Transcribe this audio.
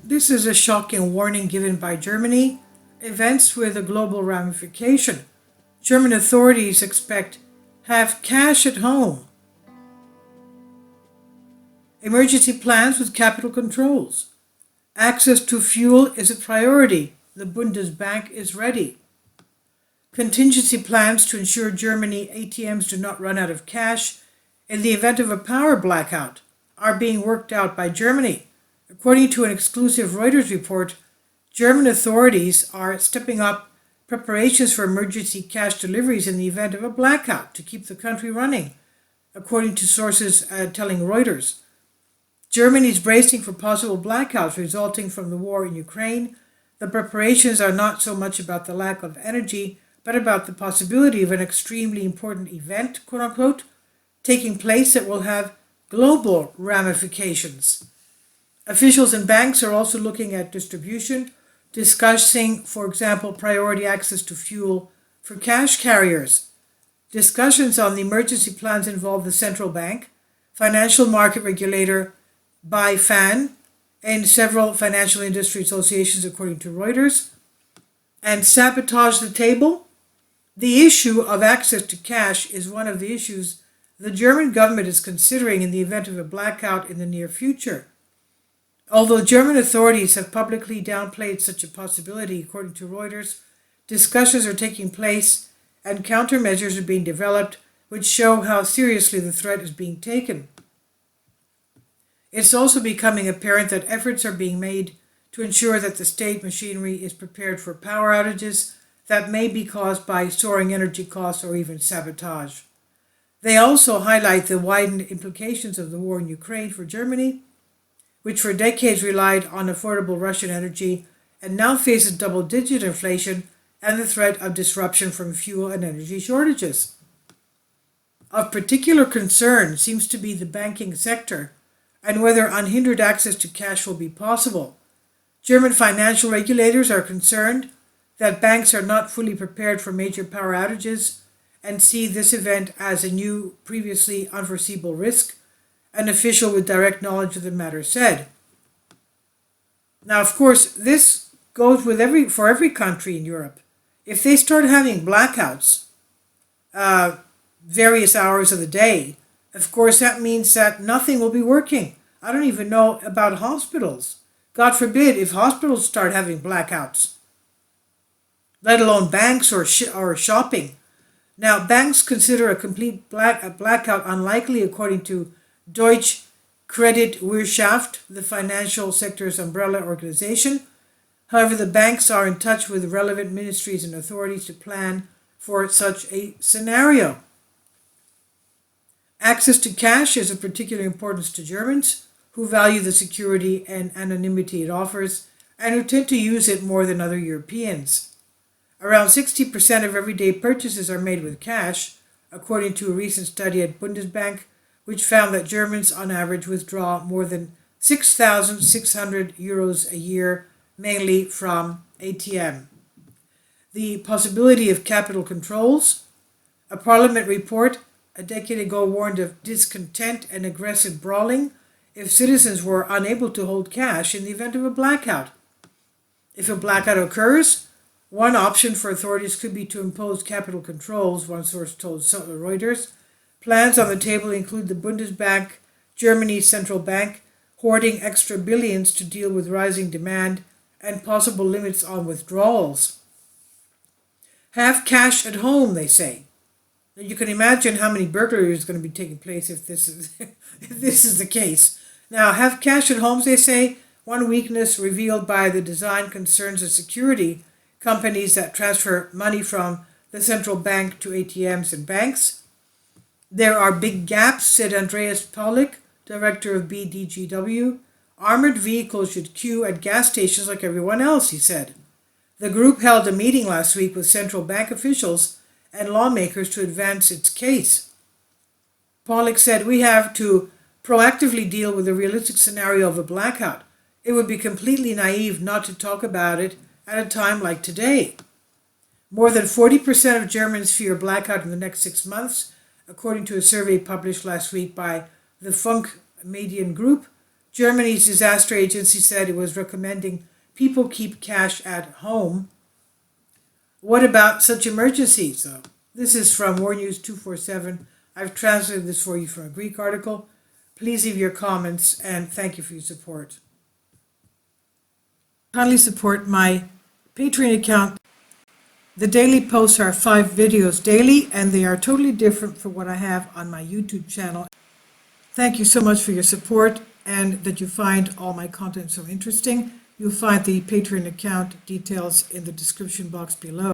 This is a shocking warning given by Germany, events with a global ramification. German authorities expect have cash at home, emergency plans with capital controls. Access to fuel is a priority. The Bundesbank is ready. Contingency plans to ensure Germany ATMs do not run out of cash in the event of a power blackout are being worked out by Germany. According to an exclusive Reuters report, German authorities are stepping up preparations for emergency cash deliveries in the event of a blackout to keep the country running, according to sources telling Reuters. Germany is bracing for possible blackouts resulting from the war in Ukraine. The preparations are not so much about the lack of energy, but about the possibility of an extremely important event, quote unquote, taking place that will have global ramifications. Officials and banks are also looking at distribution, discussing, for example, priority access to fuel for cash carriers. Discussions on the emergency plans involve the central bank, financial market regulator BaFin, and several financial industry associations, according to Reuters. And sabotage the table? The issue of access to cash is one of the issues the German government is considering in the event of a blackout in the near future. Although German authorities have publicly downplayed such a possibility, according to Reuters, discussions are taking place and countermeasures are being developed which show how seriously the threat is being taken. It's also becoming apparent that efforts are being made to ensure that the state machinery is prepared for power outages that may be caused by soaring energy costs or even sabotage. They also highlight the widened implications of the war in Ukraine for Germany, which for decades relied on affordable Russian energy and now faces double-digit inflation and the threat of disruption from fuel and energy shortages. Of particular concern seems to be the banking sector and whether unhindered access to cash will be possible. German financial regulators are concerned that banks are not fully prepared for major power outages and see this event as a new, previously unforeseeable risk, an official with direct knowledge of the matter said. Now, of course, this goes with for every country in Europe. If they start having blackouts various hours of the day, of course, that means that nothing will be working. I don't even know about hospitals. God forbid if hospitals start having blackouts, let alone banks or shopping. Now, banks consider a complete blackout unlikely, according to Deutsche Kreditwirtschaft, the financial sector's umbrella organization. However, the banks are in touch with relevant ministries and authorities to plan for such a scenario. Access to cash is of particular importance to Germans, who value the security and anonymity it offers, and who tend to use it more than other Europeans. Around 60% of everyday purchases are made with cash, according to a recent study at Bundesbank, which found that Germans on average withdraw more than 6,600 euros a year, mainly from ATM. The possibility of capital controls. A parliament report a decade ago warned of discontent and aggressive brawling if citizens were unable to hold cash in the event of a blackout. If a blackout occurs, one option for authorities could be to impose capital controls, one source told Reuters. Plans on the table include the Bundesbank, Germany's central bank, hoarding extra billions to deal with rising demand and possible limits on withdrawals. Have cash at home, they say. Now, you can imagine how many burglaries are going to be taking place if this is the case. Now, have cash at home, they say. One weakness revealed by the design concerns the security companies that transfer money from the central bank to ATMs and banks. There are big gaps, said Andreas Paulik, director of BDGW. Armored vehicles should queue at gas stations like everyone else, he said. The group held a meeting last week with central bank officials and lawmakers to advance its case. Paulik said, "We have to proactively deal with the realistic scenario of a blackout. It would be completely naive not to talk about it at a time like today." More than 40% of Germans fear blackout in the next 6 months, according to a survey published last week by the Funk Median Group. Germany's disaster agency said it was recommending people keep cash at home. What about such emergencies, though? This is from War News 247. I've translated this for you from a Greek article. Please leave your comments and thank you for your support. Kindly support my Patreon account. The daily posts are 5 videos daily, and they are totally different from what I have on my YouTube channel. Thank you so much for your support and that you find all my content so interesting. You'll find the Patreon account details in the description box below.